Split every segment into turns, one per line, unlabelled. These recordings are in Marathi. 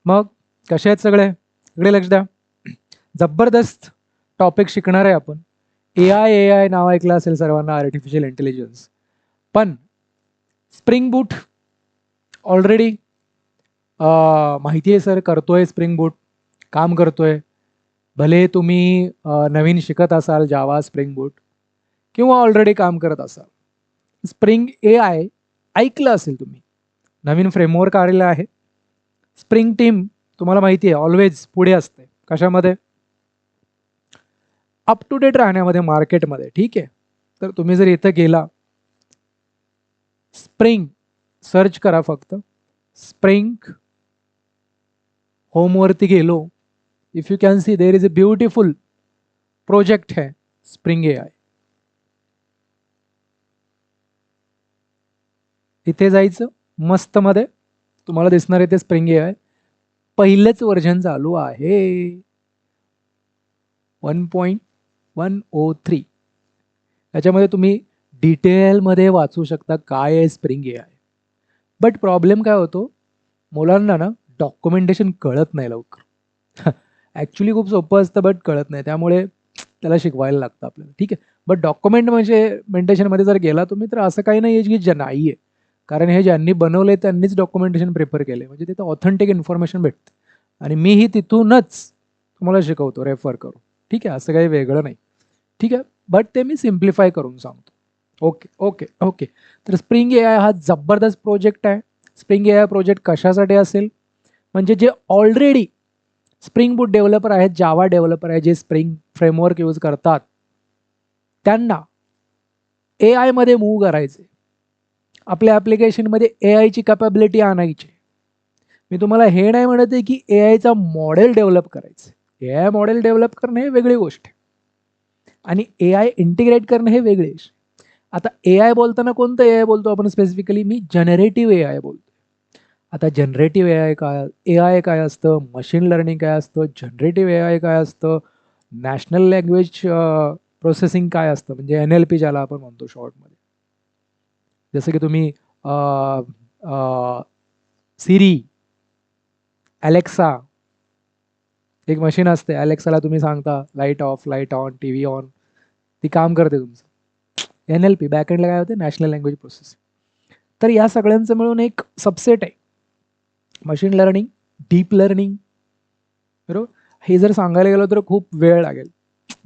मग कसे आहेत सगळे? इकडे लक्ष द्या. जबरदस्त टॉपिक शिकणार आहे आपण. ए आय नाव ऐकलं असेल सर्वांना, आर्टिफिशियल इंटेलिजन्स. पण स्प्रिंग बूट ऑलरेडी माहिती आहे सर, करतोय स्प्रिंग बूट, काम करतोय. भले तुम्ही नवीन शिकत असाल जावा स्प्रिंग बूट, किंवा ऑलरेडी काम करत असाल. स्प्रिंग AI ऐकलं असेल तुम्ही, नवीन फ्रेमवर्क आलेला आहे. स्प्रिंग टीम तुम्हाला माहिती आहे ऑलवेज पुढे असते. कशामध्ये? अप टू डेट राहण्यामध्ये मार्केटमध्ये. ठीक आहे, तर तुम्ही जर इथं गेला, स्प्रिंग सर्च करा, फक्त स्प्रिंग होमवरती गेलो, if you can see there is a beautiful project है स्प्रिंग AI. इथे जायचं, मस्त मध्ये तुम्हाला दिसणार आहे ते स्प्रिंग AI. पहिलेच वर्जन चालू आहे 1.103. याच्यामध्ये तुम्ही डिटेलमध्ये वाचू शकता काय आहे स्प्रिंग AI. बट प्रॉब्लेम काय होतो, मुलांना ना डॉक्युमेंटेशन कळत नाही लवकर. ॲक्च्युली खूप सोपं असतं बट कळत नाही, त्यामुळे त्याला शिकवायला लागतं आपल्याला. ठीक आहे, बट डॉक्युमेंटेशनमध्ये जर गेला तुम्ही, तर असं काही नाही आहे की नाही आहे. कारण हे ज्यांनी बनवले त्यांनीच डॉक्युमेंटेशन प्रिपेअर केले, म्हणजे तिथं ऑथेंटिक इन्फॉर्मेशन भेटते. आणि मीही तिथूनच तुम्हाला शिकवतो रेफर करू. ठीक आहे, असं काही वेगळं नाही. ठीक आहे, बट ते मी सिम्प्लिफाय करून सांगतो. Okay okay okay. तर स्प्रिंग AI हा जबरदस्त प्रोजेक्ट आहे. स्प्रिंग AI प्रोजेक्ट कशासाठी असेल, म्हणजे जे ऑलरेडी स्प्रिंग बूट डेव्हलपर आहेत, जावा डेव्हलपर आहे, जे स्प्रिंग फ्रेमवर्क यूज करतात, त्यांना AI मध्ये मूव्ह करायचे, आपल्या ॲप्लिकेशनमध्ये AIची कॅपॅबिलिटी आणायची. मी तुम्हाला हे नाही म्हणत आहे की AIचा मॉडेल डेव्हलप करायचं. AI मॉडेल डेव्हलप करणे हे वेगळी गोष्ट आहे, आणि AI इंटिग्रेट करणं हे वेगळे. आता AI बोलताना कोणतं AI बोलतो आपण स्पेसिफिकली? मी जनरेटिव्ह AI बोलतो. आता जनरेटिव्ह AI काय असतं, मशीन लर्निंग काय असतं, जनरेटिव्ह AI काय असतं, नॅशनल लँग्वेज प्रोसेसिंग काय असतं, म्हणजे NLP ज्याला आपण म्हणतो शॉर्टमध्ये. जसं की तुम्ही सिरी, अलेक्सा, एक मशीन असते, अलेक्साला तुम्ही सांगता light of, light on, TV on, ती काम करते तुमचं. NLP बॅकएंडला काय होते, नॅशनल लँग्वेज प्रोसेसिंग. तर या सगळ्यांचं मिळून एक सबसेट आहे मशीन लर्निंग, डीप लर्निंग. बरोबर, हे जर सांगायला गेलो तर खूप वेळ लागेल.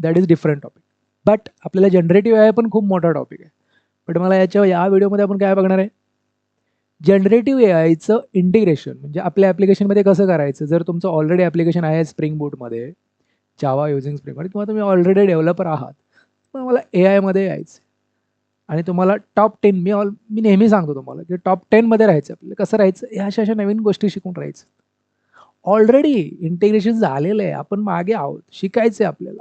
That is different topic. But आपल्याला जनरेटिव्ह AI पण खूप मोठा टॉपिक आहे. बट मला या व्हिडिओमध्ये आपण काय बघणार आहे, जनरेटिव्ह AIचं इंटिग्रेशन, म्हणजे आपल्या ॲप्लिकेशनमध्ये कसं करायचं. जर तुमचं ऑलरेडी ॲप्लिकेशन आहे स्प्रिंग बूटमध्ये, जावा युझिंग स्प्रिंगमध्ये, किंवा तुम्ही ऑलरेडी डेव्हलपर आहात, पण मला AI मध्ये यायचं आणि तुम्हाला टॉप 10, मी नेहमी सांगतो तुम्हाला की टॉप 10 मध्ये राहायचं. आपल्याला कसं राहायचं, ह्या अशा नवीन गोष्टी शिकून राहायचं. ऑलरेडी इंटिग्रेशन झालेलं आहे, आपण मागे आहोत, शिकायचं आहे आपल्याला.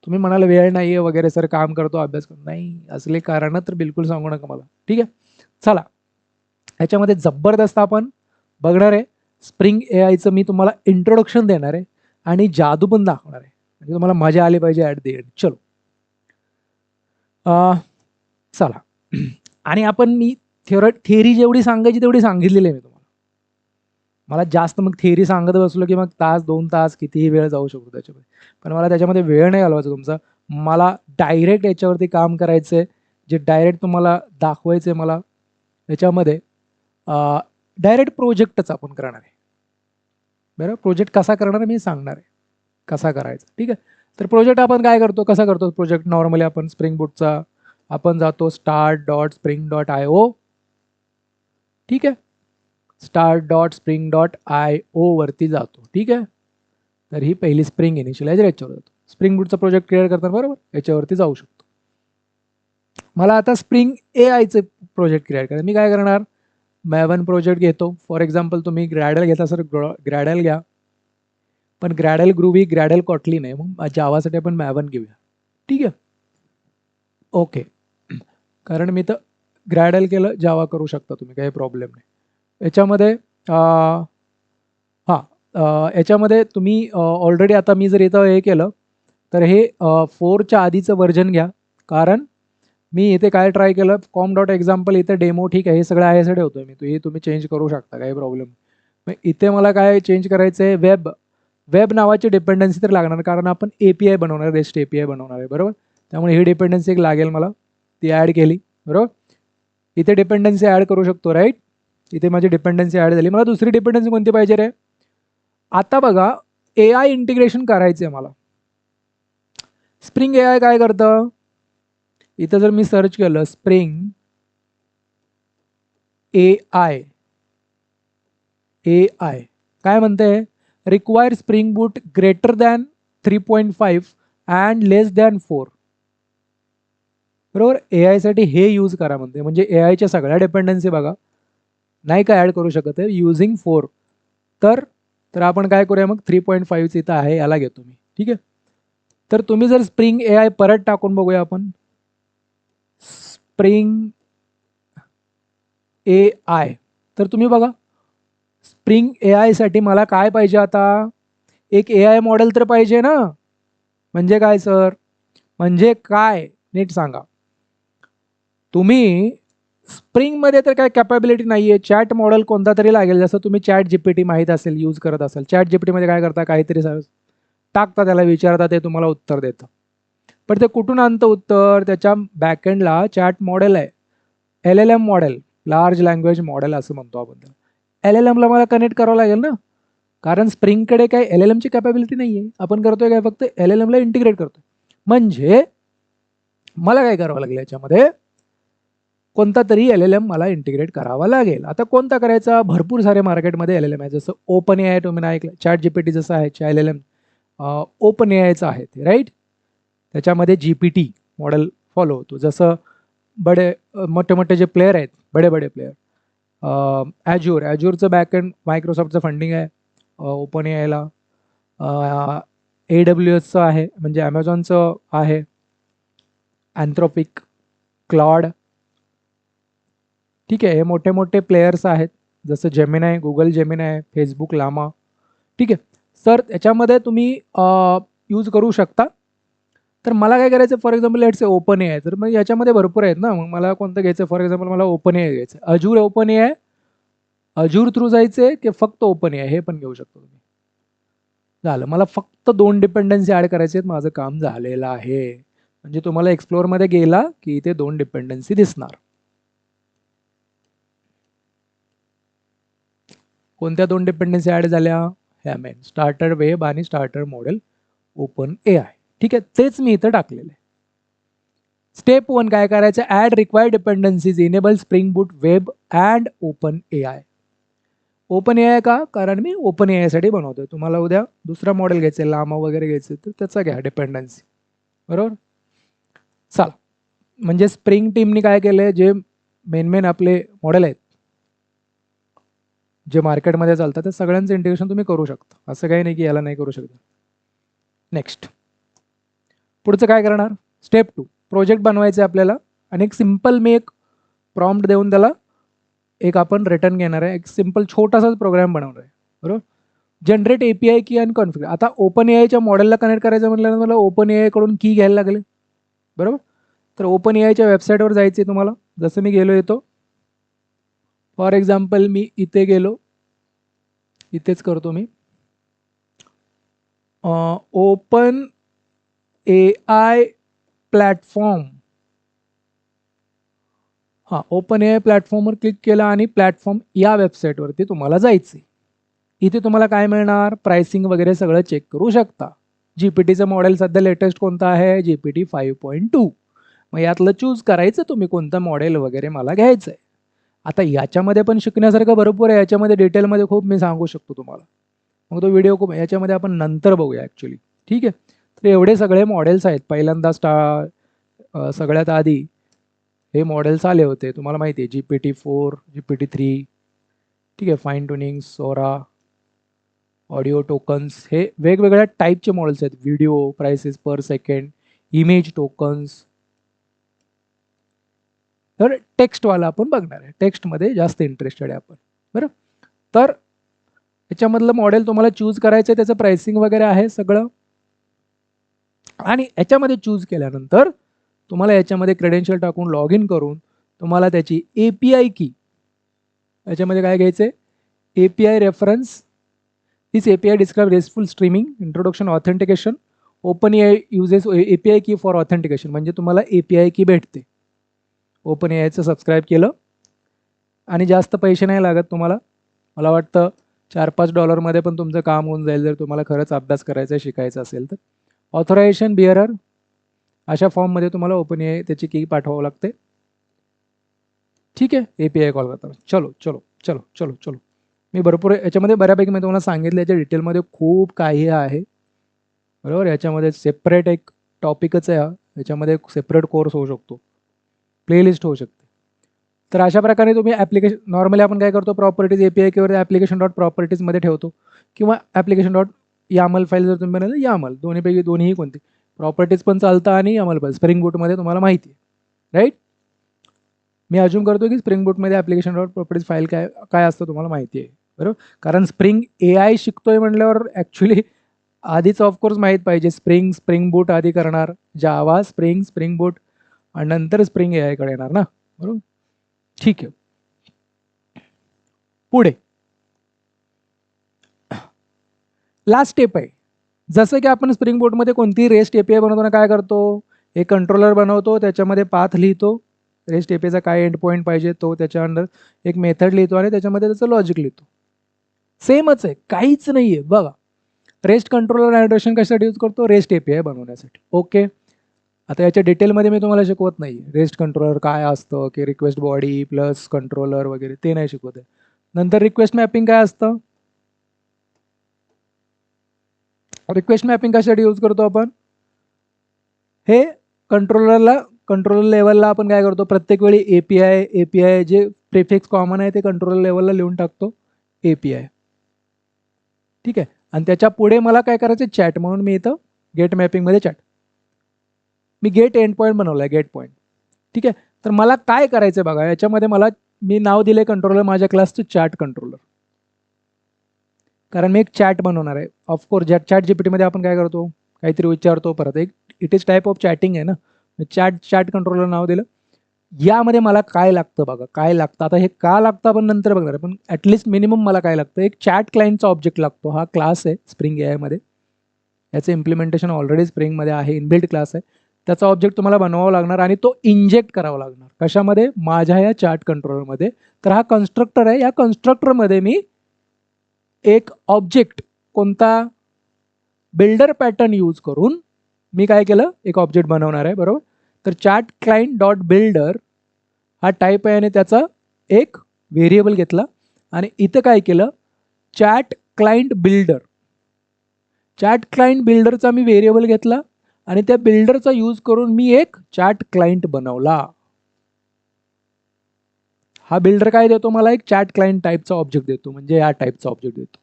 तुम्ही म्हणाल वेळ नाही आहे वगैरे सर, काम करतो, अभ्यास करतो, नाही असले कारण तर बिलकुल सांगू नका मला. ठीक आहे, चला ह्याच्यामध्ये जबरदस्त आपण बघणार आहे. स्प्रिंग AIचं मी तुम्हाला इंट्रोडक्शन देणार आहे आणि जादू पण दाखवणार आहे, म्हणजे तुम्हाला मजा आली पाहिजे ॲट द एंड. चलो चला. आणि आपण मी थिअरी जेवढी सांगायची तेवढी सांगितलेली आहे मी तुम्हाला. मला जास्त मग थिअरी सांगत बसलो की मग तास 2 तास कितीही वेळ जाऊ शकतो त्याच्यामध्ये, पण मला त्याच्यामध्ये वेळ नाही घालवायचा तुमचा. मला डायरेक्ट याच्यावरती काम करायचं आहे, जे डायरेक्ट तुम्हाला दाखवायचं आहे मला. याच्यामध्ये डायरेक्ट प्रोजेक्टच आपण करणार आहे. बरं, प्रोजेक्ट कसा करणार आहे मी सांगणार आहे, कसा करायचा. ठीक आहे, तर प्रोजेक्ट आपण काय करतो, कसा करतो प्रोजेक्ट. नॉर्मली आपण स्प्रिंग बूटचा आपण जातो start.spring.io. ठीक आहे, start.spring.io वरती जातो. ठीक आहे, तर ही पहिली स्प्रिंग इनिशियलायझर याच्यावर जातो. स्प्रिंग बूटचा प्रोजेक्ट क्रिएट करताना बरोबर याच्यावरती जाऊ शकतो. मला आता स्प्रिंग AIचे प्रोजेक्ट क्रिएट करायचं. मी काय करणार, मॅवन प्रोजेक्ट घेतो. फॉर एक्झाम्पल तुम्ही ग्रॅडल घेता सर, ग्रॅडल घ्या, पण ग्रॅडल ग्रुवी, ग्रॅडल कॉटली नाही, मग जावासाठी आपण मॅवन घेऊया. ठीक आहे, ओके. कारण मी तर ग्रॅडल केलं, जावा करू शकता तुम्ही, काही प्रॉब्लेम नाही याच्यामध्ये. याच्यामध्ये तुम्ही ऑलरेडी आता मी जर इथं हे केलं तर हे 4च्या आधीचं व्हर्जन घ्या. कारण मी इथे काय ट्राय केलं, com.example इथे डेमो. ठीक आहे, हे सगळं आहे, सगळे होतोय मी, हे तुम्ही चेंज करू शकता, काही प्रॉब्लेम. मग इथे मला काय चेंज करायचं आहे, वेब नावाची डिपेंडन्सी तर लागणार, कारण आपण API बनवणार, रेस्ट API बनवणार आहे, बरोबर. त्यामुळे ही डिपेंडन्सी एक लागेल मला, ती ॲड केली, बरोबर. इथे डिपेंडन्सी ॲड करू शकतो, राईट. इथे माझी डिपेंडन्सी ॲड झाली. मला दुसरी डिपेंडन्सी कोणती पाहिजे रे? आता बघा, AI इंटिग्रेशन करायचं आहे मला. स्प्रिंग AI काय करतं? इथं जर मी सर्च केलं स्प्रिंग AI काय म्हणते? Require spring boot greater than 3.5 and less than 4. बरोबर. AI साठी हे यूज करा म्हणते, म्हणजे AIच्या सगळ्या डिपेंडन्सी बघा नाही का ऍड करू शकत आहे युझिंग 4. तर आपण काय करूया मग, 3.5 इथं आहे, याला घेतो मी, ठीक आहे. तर तुम्ही जर स्प्रिंग AI परत टाकून बघूया आपण, स्प्रिंग AI, तर तुम्ही बघा स्प्रिंग AI साठी मला काय पाहिजे आता, एक AI मॉडेल तर पाहिजे ना. म्हणजे काय सर, म्हणजे काय नीट सांगा. तुम्ही स्प्रिंगमध्ये तर काय कॅपॅबिलिटी नाहीये, चॅट मॉडेल कोणता तरी लागेल. जसं तुम्ही ChatGPT माहीत असेल, यूज करत असाल. ChatGPT मध्ये काय करता, काहीतरी टाकता, त्याला विचारता, ते तुम्हाला उत्तर देतं. पण ते कुठून आणतं उत्तर? त्याच्या बॅकएंडला चॅट मॉडेल आहे, LLM model, large language model असं म्हणतो आपण त्याला. LLM ला मला कनेक्ट करावं लागेल ना, कारण स्प्रिंगकडे काय LLM ची कॅपॅबिलिटी नाहीये. आपण करतोय काय, फक्त LLM ला इंटिग्रेट करतोय. म्हणजे मला काय करावं लागेल, याच्यामध्ये कोणता तरी LLM मला इंटिग्रेट करावा लागेल. आता कोणता करायचा? भरपूर सारे मार्केटमध्ये LLM आहे, जसं ओपन AI तुम्ही नाही ऐकलं, ChatGPT जसं आहे LLM ओपन AIचं आहे ते, राईट. त्याच्यामध्ये GPT मॉडेल फॉलो होतो. जसं मोठे मोठे जे प्लेयर आहेत, बडे प्लेयर, ॲज्युरचं बॅकएंड मायक्रोसॉफ्टचं फंडिंग आहे ओपन AIला. AWSचं आहे, म्हणजे ॲमेझॉनचं आहे, अँथ्रोपिक, क्लॉड, ठीक आहे. हे मोठे मोठे प्लेयर्स आहेत, जसं Gemini, Google Gemini, Facebook llama, ठीक आहे. सर याच्यामध्ये तुम्ही यूज करू शकता. तर मला काय करायचं, for example let's say open AI, तर मग याच्यामध्ये भरपूर आहेत ना, मग मला कोणतं घ्यायचं? फॉर एक्झाम्पल मला ओपन AI घ्यायचं. Azzur open AI, Azzur through जायचे की फक्त ओपन AI, हे पण घेऊ शकतो तुम्ही. झालं, मला फक्त 2 डिपेंडन्सी ऍड करायचे आहेत, माझं काम झालेलं आहे. म्हणजे तुम्हाला एक्सप्लोअरमध्ये गेला की इथे 2 डिपेंडन्सी दिसणार. कोणत्या 2 डिपेंडन्सी ऍड झाल्या? ह्या मेन स्टार्टर वेब आणि स्टार्टर मॉडेल ओपन AI, ठीक आहे. तेच मी इथं टाकलेलं आहे. स्टेप 1 काय करायचं? Add required dependencies, enable spring boot web and open AI. Open AI का? कारण मी ओपन AI साठी बनवतोय. तुम्हाला उद्या दुसरा मॉडेल घ्यायचा, लामा वगैरे घ्यायचं, तर त्याचा घ्या डिपेंडन्सी, बरोबर. चला, म्हणजे स्प्रिंग टीमनी काय केलंय, जे मेन आपले मॉडेल आहेत जे मार्केटमध्ये चालतात, त्या सगळ्यांचं इंटिग्रेशन तुम्ही करू शकता. असं काही नाही की याला नाही करू शकता. नेक्स्ट, पुढचं काय करणार? स्टेप 2, प्रोजेक्ट बनवायचं आहे आपल्याला, आणि एक सिम्पल मी एक प्रॉम्प्ट देऊन त्याला एक आपण रिटर्न घेणार आहे, एक सिम्पल छोटासाच प्रोग्राम बनवणार आहे, बरोबर. जनरेट API की आणि कॉन्फिगर. आता ओपन AIच्या मॉडेलला कनेक्ट करायचं म्हटल्यानंतर मला ओपन AI कडून की घ्यायला लागेल, बरोबर. तर ओपन AIच्या वेबसाईटवर जायचं आहे तुम्हाला. जसं मी गेलो येतो, फॉर एक्झाम्पल मी इथे गेलो, इथेच करतो मी ओपन AI प्लॅटफॉर्म. हां, ओपन AI प्लॅटफॉर्मवर क्लिक केला आणि प्लॅटफॉर्म या वेबसाईटवरती तुम्हाला जायचं. इथे तुम्हाला काय मिळणार? प्राइसिंग वगैरे सगळं चेक करू शकता. GPTचं मॉडेल सध्या लेटेस्ट कोणतं आहे? GPT 5.2. मग यातलं चूज करायचं तुम्ही कोणतं मॉडेल वगैरे मला घ्यायचं आहे. आता याच्यामध्ये पण शिकण्यासारखं भरपूर आहे. याच्यामध्ये डिटेलमध्ये खूप मी सांगू शकतो तुम्हाला. मग तो व्हिडिओ खूप याच्यामध्ये आपण नंतर बघूया ॲक्च्युली, ठीक आहे. तर एवढे सगळे मॉडेल्स आहेत. पहिल्यांदा सगळ्यात आधी हे मॉडेल्स आले होते, तुम्हाला माहिती आहे, GPT 4, GPT 3, ठीक आहे. फाईन ट्युनिंग, सोरा, ऑडिओ टोकन्स, हे वेगवेगळ्या टाईपचे मॉडेल्स आहेत. व्हिडिओ, प्राइसेस पर सेकंड, इमेज टोकन्स. तर टेक्स्टवाला आपण बघणार आहे, टेक्स्टमध्ये जास्त इंटरेस्टेड आहे आपण, बरं. तर याच्यामधलं मॉडेल तुम्हाला चूज करायचं आहे, त्याचं प्राइसिंग वगैरे आहे सगळं. आणि याच्यामध्ये चूज केल्यानंतर तुम्हाला याच्यामध्ये क्रेडेन्शियल टाकून लॉग इन करून तुम्हाला त्याची API की, याच्यामध्ये काय घ्यायचं आहे? API reference. This API describes RESTful streaming, introduction, authentication. OpenAI uses API key for authentication. म्हणजे तुम्हाला API key भेटते. OpenAIचं सबस्क्राईब केलं आणि जास्त पैसे नाही लागत तुम्हाला. मला वाटतं $4-5 पण तुमचं काम होऊन जाईल जर तुम्हाला खरंच अभ्यास करायचा शिकायचा असेल तर. ऑथरायझेशन बिअरर अशा फॉर्ममध्ये तुम्हाला OpenAI त्याची की पाठवावं लागते. ठीक आहे, API कॉल करताना. चलो चलो चलो चलो चलो मी भरपूर याच्यामध्ये बऱ्यापैकी मी तुम्हाला सांगितलं, याच्या डिटेलमध्ये खूप काही आहे बरोबर. याच्यामध्ये सेपरेट एक टॉपिकच आहे हा, याच्यामध्ये सेपरेट कोर्स होऊ शकतो, प्लेलिस्ट होऊ शकते. तर अशा प्रकारे तुम्ही ॲप्लिकेशन नॉर्मली आपण काय करतो, प्रॉपर्टीज API किंवा ॲप्लिकेशन डॉट प्रॉपर्टीजमध्ये ठेवतो किंवा ॲप्लिकेशन डॉट YAML फाईल जर तुम्ही बनवलं YAML, दोन्हीपैकी दोन्हीही कोणती प्रॉपर्टीज पण चालतं आणि YAML पण. स्प्रिंग बूटमध्ये तुम्हाला माहिती आहे राईट. मी अज्यूम करतो की स्प्रिंग बूटमध्ये ॲप्लिकेशन डॉट प्रॉपर्टीज फाईल काय असतं तुम्हाला माहिती आहे बरोबर. कारण स्प्रिंग AI शिकतोय म्हटल्यावर ॲक्च्युली आधीच ऑफकोर्स माहीत पाहिजे स्प्रिंग बूट आधी करणार, जावा स्प्रिंग बूट आणि नंतर स्प्रिंग AI कडे येणार ना बरोबर. ठीक आहे, पुढे लास्ट स्टेप आहे. जसं की आपण स्प्रिंग बोटमध्ये कोणतीही रेस्ट API बनवताना काय करतो, एक कंट्रोलर बनवतो, त्याच्यामध्ये पाथ लिहितो, रेस्ट APIचा काय एंड पॉईंट पाहिजे तो, त्याच्या अंडर एक मेथड लिहितो आणि त्याच्यामध्ये त्याचं लॉजिक लिहितो. सेमच आहे, काहीच नाही आहे बघा. रेस्ट कंट्रोलर ॲड्रेशन कशासाठी यूज करतो, रेस्ट API बनवण्यासाठी. ओके, आता याच्या डिटेलमध्ये मी तुम्हाला शिकवत नाही रेस्ट कंट्रोलर काय असतं की रिक्वेस्ट बॉडी प्लस कंट्रोलर वगैरे, ते नाही शिकवत आहे. नंतर रिक्वेस्ट मॅपिंग काय असतं, रिक्वेस्ट मॅपिंग कशासाठी यूज करतो आपण, हे कंट्रोलर लेवलला आपण काय करतो, प्रत्येक वेळी API जे प्रिफिक्स कॉमन आहे ते कंट्रोलर लेवलला लिहून टाकतो API. ठीक आहे, आणि त्याच्या पुढे मला काय करायचं, चॅट, म्हणून मी इथं गेट मॅपिंगमध्ये चॅट, मी गेट एंड पॉईंट बनवला आहे, गेट पॉईंट. ठीक आहे, तर मला काय करायचं बघा, याच्यामध्ये मी नाव दिले कंट्रोलर माझ्या क्लासचं चॅट कंट्रोलर, कारण मी एक चॅट बनवणार आहे. ऑफकोर्स चॅट जीपीटीमध्ये आपण काय करतो, काहीतरी विचारतो, परत एक it is type of chatting आहे ना, चॅट कंट्रोलर नाव दिलं. यामध्ये मला काय लागतं बघा, काय लागतं आता, हे का लागतं आपण नंतर बघणार आहे, पण ॲटलिस्ट मिनिमम मला काय लागतं, एक चॅट क्लायंटचा ऑब्जेक्ट लागतो. हा क्लास आहे स्प्रिंग AI मध्ये, याचं इम्प्लिमेंटेशन ऑलरेडी स्प्रिंगमध्ये आहे, इनबिल्ट क्लास आहे. त्याचा ऑब्जेक्ट तुम्हाला बनवावा लागणार आणि तो इंजेक्ट करावा लागणार कशामध्ये, माझ्या या चॅट कंट्रोलरमध्ये. तर हा कन्स्ट्रक्टर आहे, या कन्स्ट्रक्टरमध्ये मी एक ऑब्जेक्ट, कोणता, बिल्डर पॅटर्न यूज करून मी काय केलं, एक ऑब्जेक्ट बनवणार आहे बरोबर. तर चॅट क्लायंट डॉट बिल्डर हा टाईप आहे आणि त्याचा एक व्हेरिएबल घेतला आणि इथं काय केलं, चॅट क्लायंट बिल्डरचा मी व्हेरिएबल घेतला आणि त्या बिल्डरचा यूज करून मी एक चॅट क्लायंट बनवला. हा बिल्डर काय देतो, मला एक चॅट क्लायंट टाईपचा ऑब्जेक्ट देतो, म्हणजे या टाईपचा ऑब्जेक्ट देतो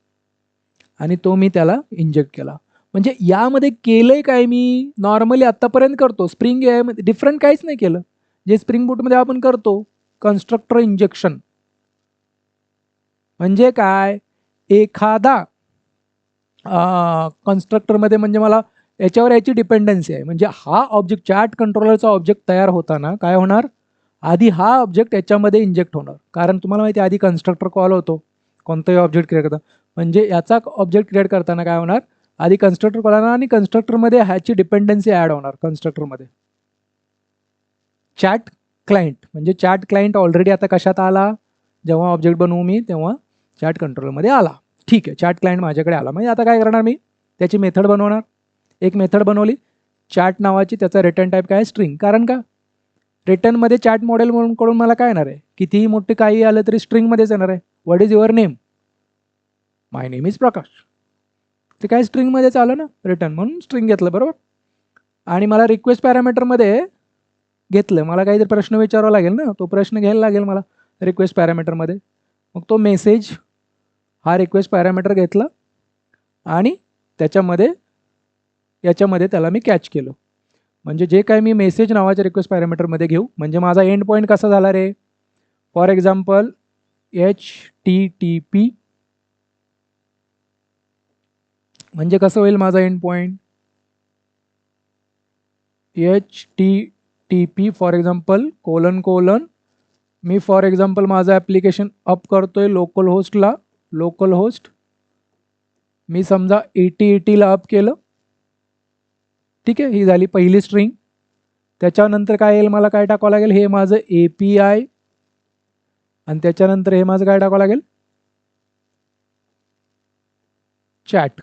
आणि तो मी त्याला इंजेक्ट केला. म्हणजे यामध्ये केलंय काय, मी नॉर्मली आतापर्यंत करतो स्प्रिंग AI मध्ये, डिफरंट काहीच नाही केलं जे स्प्रिंग बूटमध्ये आपण करतो. कन्स्ट्रक्टर इंजेक्शन म्हणजे काय, एखादा कन्स्ट्रक्टरमध्ये म्हणजे मला याच्यावर याची डिपेंडन्सी आहे, म्हणजे हा ऑब्जेक्ट चॅट कंट्रोलरचा ऑब्जेक्ट तयार होताना काय होणार, आधी हा ऑब्जेक्ट याच्यामध्ये इंजेक्ट होणार. कारण तुम्हाला माहिती आहे आधी कन्स्ट्रक्टर कॉल होतो कोणताही ऑब्जेक्ट क्रिएट करता, म्हणजे याचा ऑब्जेक्ट क्रिएट करताना काय होणार, आधी कन्स्ट्रक्टर कॉल होणार आणि कन्स्ट्रक्टरमध्ये ह्याची डिपेंडन्सी ॲड होणार. कन्स्ट्रक्टरमध्ये चॅट क्लायंट, म्हणजे चॅट क्लायंट ऑलरेडी आता कशात आला, जेव्हा ऑब्जेक्ट बनवू मी तेव्हा चॅट कंट्रोलरमध्ये आला. ठीक आहे, चॅट क्लायंट माझ्याकडे आला, म्हणजे आता काय करणार, मी त्याची मेथड बनवणार. एक मेथड बनवली चॅट नावाची, त्याचा रिटर्न टाईप काय, स्ट्रिंग. कारण का, रिटर्नमध्ये चॅट मॉडेल म्हणून कडून मला काय येणार आहे, कितीही मोठे काही आलं तरी स्ट्रिंगमध्येच येणार आहे. What is your name, my name is Prakash, ते काय स्ट्रिंगमध्येच आलं ना, रिटर्न म्हणून स्ट्रिंग घेतलं बरोबर. आणि मला रिक्वेस्ट पॅरामीटरमध्ये घेतलं, मला काहीतरी प्रश्न विचारावा लागेल ना, तो प्रश्न घ्यायला लागेल मला रिक्वेस्ट पॅरामीटरमध्ये. मग तो मेसेज हा रिक्वेस्ट पॅरामीटर घेतला आणि याच्यामध्ये त्याला मी कॅच केलं. म्हणजे जे काय मी मेसेज नावाच्या रिक्वेस्ट पॅरामीटरमध्ये घेऊ, म्हणजे माझा एंड पॉईंट कसा झाला रे, फॉर एक्झाम्पल HTTP, म्हणजे कसं होईल माझा end point, HTTP for example colon me for example माझं ॲप्लिकेशन अप करतोय लोकल होस्टला, लोकल होस्ट, मी समजा 8080 ला अप केलं. ठीक आहे, ही झाली पहिली स्ट्रिंग. त्याच्यानंतर काय येईल, मला काय टाकावं लागेल, हे माझं API, आणि त्याच्यानंतर हे माझं काय टाकावं लागेल, चॅट.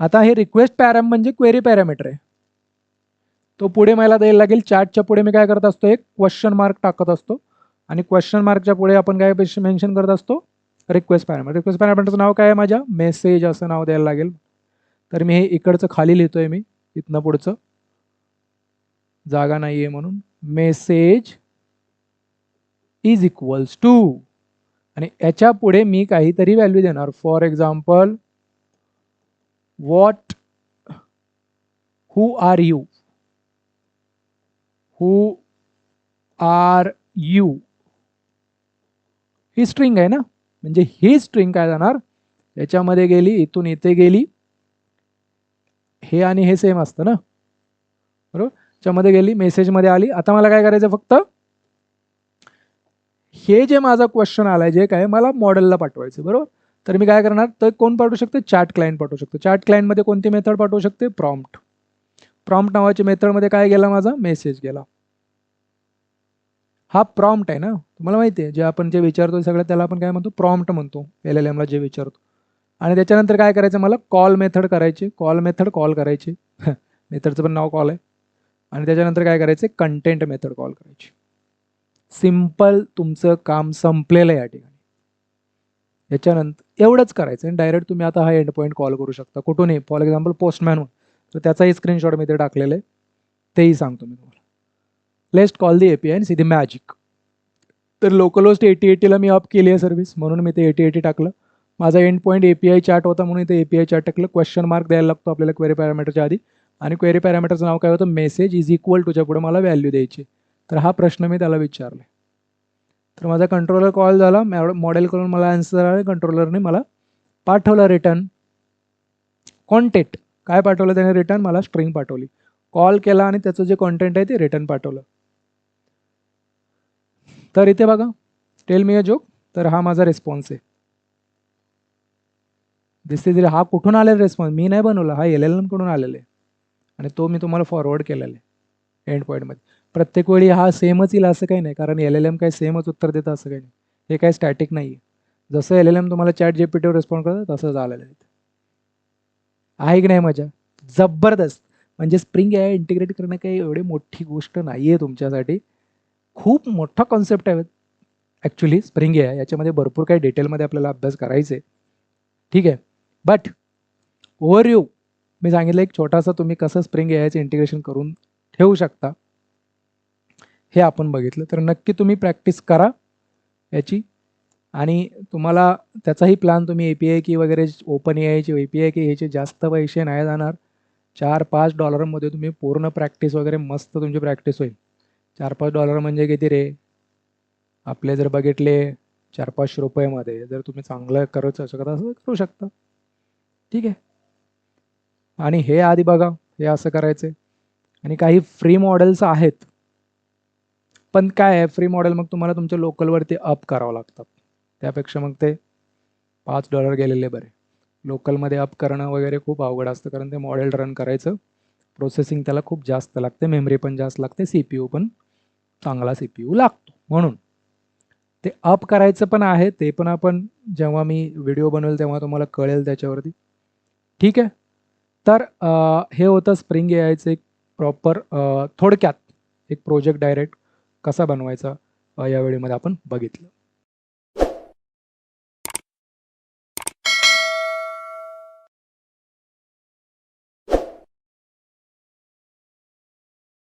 आता हे रिक्वेस्ट पॅराम म्हणजे क्वेरी पॅरामीटर आहे, तो पुढे मला द्यायला लागेल. चॅटच्या पुढे मी काय करत असतो, एक क्वेश्चन मार्क टाकत असतो, आणि क्वेश्चन मार्कच्या पुढे आपण काय मेन्शन करत असतो, रिक्वेस्ट पॅरामीटर. रिक्वेस्ट पॅरामीटरचं नाव काय आहे, माझ्या मेसेज असं नाव द्यायला लागेल. तर मी हे इकडचं खाली लिहितोय, मी इथनं पुढचं जागा नाहीये म्हणून, मेसेज इज इक्वल्स टू, आणि याच्या पुढे मी काहीतरी व्हॅल्यू देणार. For example, what, who are you, who are you, he string आहे ना, म्हणजे ही स्ट्रिंग काय जाणार, याच्यामध्ये गेली, इथून इथे गेली, हे आणि हे सेम असतं ना, बरोबर, त्याच्यामध्ये गेली, मेसेजमध्ये आली. आता मला काय करायचं, फक्त हे जे माझा क्वेश्चन आलाय, जे काय मला मॉडेलला पाठवायचं, बरोबर. तर मी काय करणार, तर कोण पाठवू शकते, चॅट क्लायंट पाठवू शकतो. चॅट क्लायंटमध्ये कोणती मेथड पाठवू शकते, प्रॉम्प्ट. प्रॉम्प्ट नावाची मेथडमध्ये काय गेला, माझा मेसेज गेला. हा प्रॉम्प्ट आहे ना, तुम्हाला माहिती आहे, जे आपण जे विचारतो सगळं त्याला आपण काय म्हणतो, प्रॉम्प्ट म्हणतो, LLM ला जे विचारतो. आणि त्याच्यानंतर काय करायचं, मला कॉल मेथड करायची, कॉल मेथड कॉल करायची, मेथडचं पण नाव कॉल आहे. आणि त्याच्यानंतर काय करायचं, कंटेंट मेथड कॉल करायची. सिम्पल, तुमचं काम संपलेलं आहे या ठिकाणी. याच्यानंतर एवढंच करायचं, आणि डायरेक्ट तुम्ही आता हा एंड पॉईंट कॉल करू शकता कुठूनही. फॉर एक्झाम्पल पोस्टमॅन, तर त्याचाही स्क्रीनशॉट मी ते टाकलेलं आहे, तेही सांगतो मी तुम्हाला. लेट्स कॉल दी API आणि सी दी मॅजिक. तर लोकल होस्ट 8080 ला मी अप केली आहे सर्व्हिस, म्हणून मी ते 8080 टाकलं. माझा एंड पॉईंट API चॅट होता, म्हणून ते API चॅट टाकलं. क्वेश्चन मार्क द्यायला लागतो आपल्याला क्वेरी पॅरामीटरच्या आधी, आणि क्वेरी पॅरामीटरचं नाव काय होतं, मेसेज इज इक्वल टूच्या पुढे मला व्हॅल्यू द्यायची. तर हा प्रश्न मी त्याला विचारला. तर माझा कंट्रोलर कॉल झाला, मॉडेल करून मला आन्सर आला, कंट्रोलरने मला पाठवलं रिटर्न कॉन्टेंट. काय पाठवलं त्याने रिटर्न, मला स्ट्रिंग पाठवली. कॉल केला आणि त्याचं जे कॉन्टेंट आहे ते रिटर्न पाठवलं. तर इथे बघा, टेल मी अ जोक, तर हा माझा रिस्पॉन्स आहे. दिसते, हा कुठून आलेला रिस्पॉन्स, मी नाही बनवला, हा LLM कडून आलेला आहे, आणि तो मी तुम्हाला फॉरवर्ड केलेला आहे एंड पॉईंटमध्ये. प्रत्येक वेळी हा सेमच येईल असं काही नाही, कारण LLM काही सेमच उत्तर देतं असं काही नाही, हे काही स्टॅटिक नाही आहे. जसं LLM तुम्हाला ChatGPTवर रिस्पॉन्ड करतं तसंच आलेलं आहे की नाही. मजा जबरदस्त. म्हणजे स्प्रिंग AI इंटिग्रेट करणं काही एवढी मोठी गोष्ट नाही आहे तुमच्यासाठी, खूप मोठा कॉन्सेप्ट आहे ॲक्च्युली स्प्रिंग AI. याच्यामध्ये भरपूर काही डिटेलमध्ये आपल्याला अभ्यास करायचा आहे, ठीक आहे. बट ओव्हरव्ह्यू मी सांगितलं, एक छोटासा तुम्ही कसं स्प्रिंग AIचं इंटिग्रेशन करून ठेवू शकता हे आपण बघितलं. तर नक्की तुम्ही प्रॅक्टिस करा याची, आणि तुम्हाला त्याचाही प्लॅन, तुम्ही API की वगैरे ओपन AIची API की ह्याचे जास्त पैसे नाही जाणार. $4-5 तुम्ही पूर्ण प्रॅक्टिस वगैरे मस्त तुमची प्रॅक्टिस होईल. $4-5 म्हणजे किती रे, आपले जर बघितले 400-500 रुपयामध्ये जर तुम्ही चांगलं करू शकता असं करू शकता, ठीक आहे. आणि हे आधी बघा, हे असं करायचं. आणि काही फ्री मॉडेल्स आहेत, पण काय आहे, फ्री मॉडेल मग तुम्हाला तुमच्या लोकलवरती अप करावं लागतात, त्यापेक्षा मग ते $5 गेलेले बरे. लोकलमध्ये अप करणं वगैरे खूप अवघड असतं, कारण ते मॉडेल रन करायचं, प्रोसेसिंग त्याला खूप जास्त लागते, मेमरी पण जास्त लागते, CPU पण चांगला CPU लागतो. म्हणून ते अप करायचं पण आहे, ते पण आपण जेव्हा मी व्हिडिओ बनवेल तेव्हा तुम्हाला कळेल त्याच्यावरती, ठीक आहे. तर हे होतं स्प्रिंग AIचं एक प्रॉपर थोडक्यात एक प्रोजेक्ट डायरेक्ट कसा बनवायचा या व्हिडिओमध्ये आपण बघितलं.